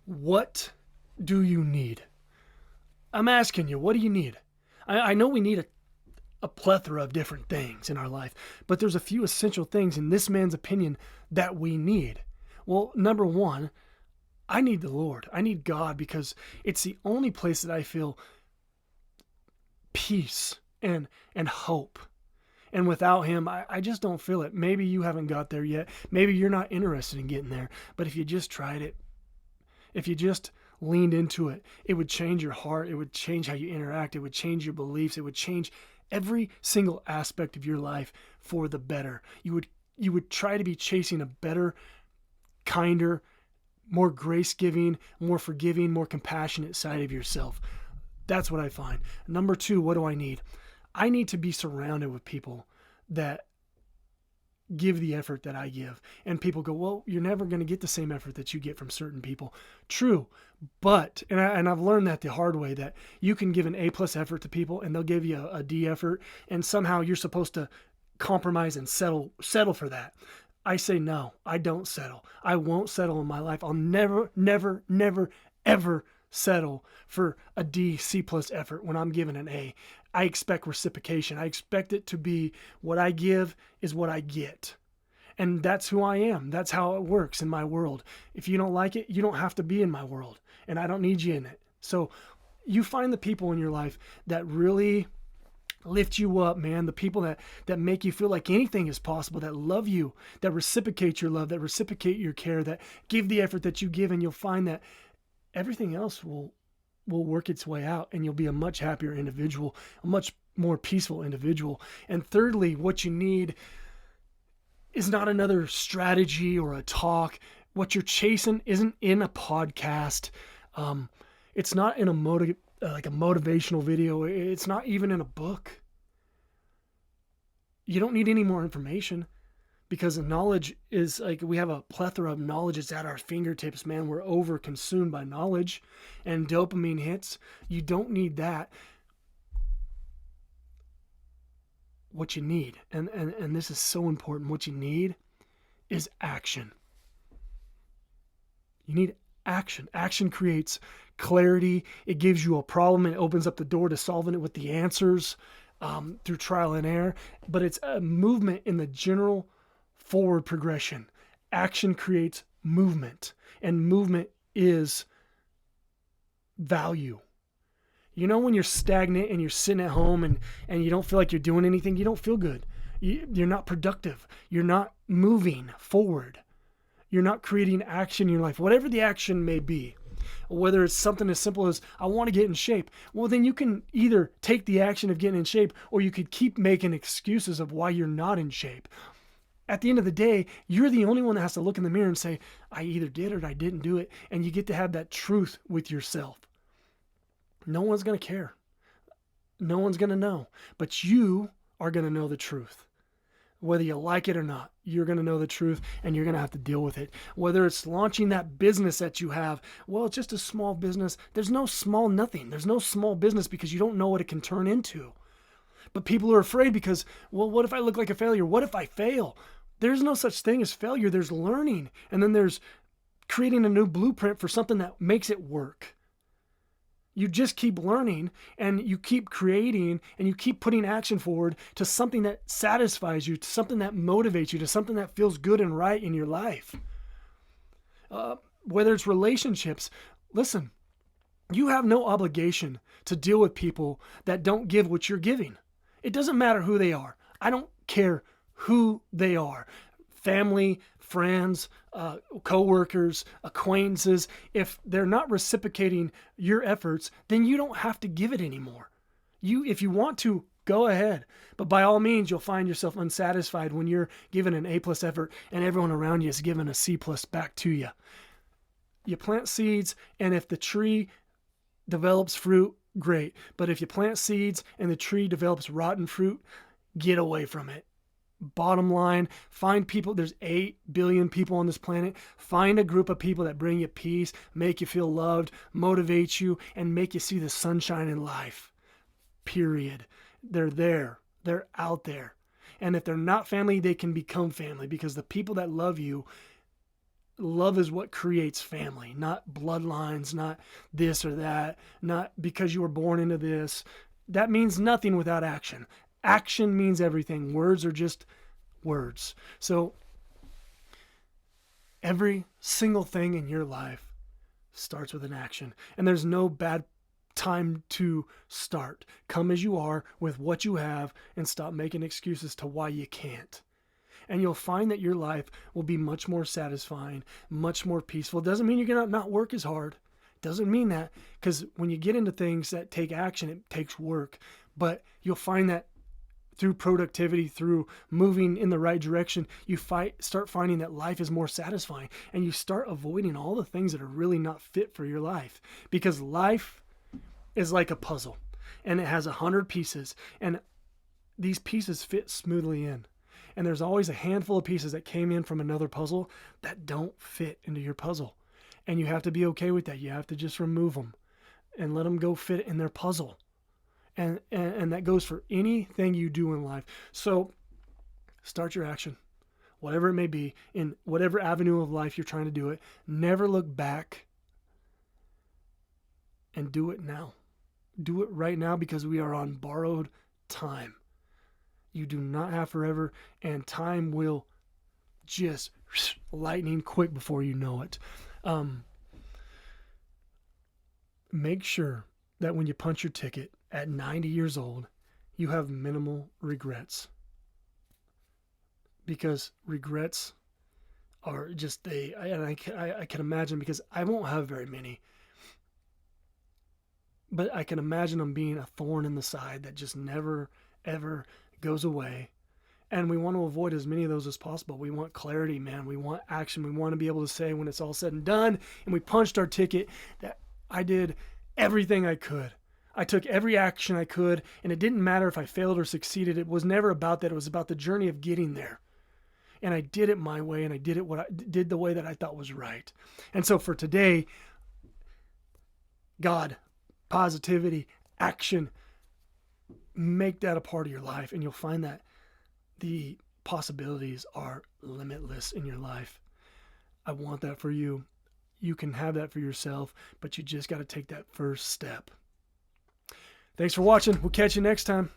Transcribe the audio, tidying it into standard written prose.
What do you need? I'm asking you, what do you need? I know we need a plethora of different things in our life, but there's a few essential things in this man's opinion that we need. Well, number one, I need the Lord. I need God because it's the only place that I feel peace and hope. And without him, I just don't feel it. Maybe you haven't got there yet. Maybe you're not interested in getting there. But if you just tried it, if you just leaned into it, it would change your heart. It would change how you interact. It would change your beliefs. It would change every single aspect of your life for the better. You would try to be chasing a better, kinder, more grace-giving, more forgiving, more compassionate side of yourself. That's what I find. Number two, what do I need? I need to be surrounded with people that give the effort that I give. And people go, well, you're never going to get the same effort that you get from certain people. True. But, and I've learned that the hard way, that you can give an A+ effort to people and they'll give you a D effort, and somehow you're supposed to compromise and settle for that. I say, no, I don't settle. I won't settle in my life. I'll never, never, never, ever settle for a D, C+ effort when I'm given an A. I expect reciprocation. I expect it to be what I give is what I get. And that's who I am. That's how it works in my world. If you don't like it, you don't have to be in my world. And I don't need you in it. So you find the people in your life that really lift you up, man. The people that make you feel like anything is possible, that love you, that reciprocate your love, that reciprocate your care, that give the effort that you give, and you'll find that everything else will work its way out, and you'll be a much happier individual, a much more peaceful individual. And thirdly, what you need is not another strategy or a talk. What you're chasing isn't in a podcast. It's not in a motivational video. It's not even in a book. You don't need any more information, because knowledge is like, we have a plethora of knowledge. It's at our fingertips, man. We're over consumed by knowledge and dopamine hits. You don't need that. What you need, and this is so important, what you need is action. You need action. Action creates clarity. It gives you a problem and it opens up the door to solving it with the answers through trial and error. But it's a movement in the general forward progression. Action creates movement, and movement is value. You know, when you're stagnant and you're sitting at home and you don't feel like you're doing anything, you don't feel good. You're not productive. You're not moving forward. You're not creating action in your life, whatever the action may be. Whether it's something as simple as, I want to get in shape. Well, then you can either take the action of getting in shape, or you could keep making excuses of why you're not in shape. At the end of the day, you're the only one that has to look in the mirror and say, I either did or I didn't do it. And you get to have that truth with yourself. No one's going to care. No one's going to know. But you are going to know the truth. Whether you like it or not, you're going to know the truth, and you're going to have to deal with it. Whether it's launching that business that you have, well, it's just a small business. There's no small nothing. There's no small business, because you don't know what it can turn into. But people are afraid because, well, what if I look like a failure? What if I fail? There's no such thing as failure. There's learning. And then there's creating a new blueprint for something that makes it work. You just keep learning, and you keep creating, and you keep putting action forward to something that satisfies you, to something that motivates you, to something that feels good and right in your life. Whether it's relationships, listen, you have no obligation to deal with people that don't give what you're giving. It doesn't matter who they are. I don't care who they are. Family, friends, co-workers, acquaintances. If they're not reciprocating your efforts, then you don't have to give it anymore. If you want to, go ahead. But by all means, you'll find yourself unsatisfied when you're given an A+ effort and everyone around you is given a C+ back to you. You plant seeds, and if the tree develops fruit, great. But if you plant seeds and the tree develops rotten fruit, get away from it. Bottom line, find people. There's 8 billion people on this planet. Find a group of people that bring you peace, make you feel loved, motivate you, and make you see the sunshine in life. Period. They're there. They're out there. And if they're not family, they can become family, because the people that love you love is what creates family, not bloodlines, not this or that, not because you were born into this. That means nothing without action. Action means everything. Words are just words. So every single thing in your life starts with an action. And there's no bad time to start. Come as you are with what you have and stop making excuses to why you can't. And you'll find that your life will be much more satisfying, much more peaceful. It doesn't mean you're going to not work as hard. It doesn't mean that, because when you get into things that take action, it takes work. But you'll find that through productivity, through moving in the right direction, you start finding that life is more satisfying, and you start avoiding all the things that are really not fit for your life. Because life is like a puzzle, and it has 100 pieces, and these pieces fit smoothly in. And there's always a handful of pieces that came in from another puzzle that don't fit into your puzzle. And you have to be okay with that. You have to just remove them and let them go fit in their puzzle. And that goes for anything you do in life. So start your action, whatever it may be, in whatever avenue of life you're trying to do it. Never look back, and do it now. Do it right now, because we are on borrowed time. You do not have forever, and time will just lightning quick before you know it. Make sure that when you punch your ticket at 90 years old, you have minimal regrets. Because regrets are just I can imagine, because I won't have very many, but I can imagine them being a thorn in the side that just never, ever goes away. And we want to avoid as many of those as possible. We want clarity, man. We want action. We want to be able to say, when it's all said and done and we punched our ticket, that I did everything I could. I took every action I could, and it didn't matter if I failed or succeeded. It was never about that. It was about the journey of getting there. And I did it my way, and I did it the way that I thought was right. And so for today, God, positivity, action, make that a part of your life, and you'll find that the possibilities are limitless in your life. I want that for you. You can have that for yourself, but you just got to take that first step. Thanks for watching. We'll catch you next time.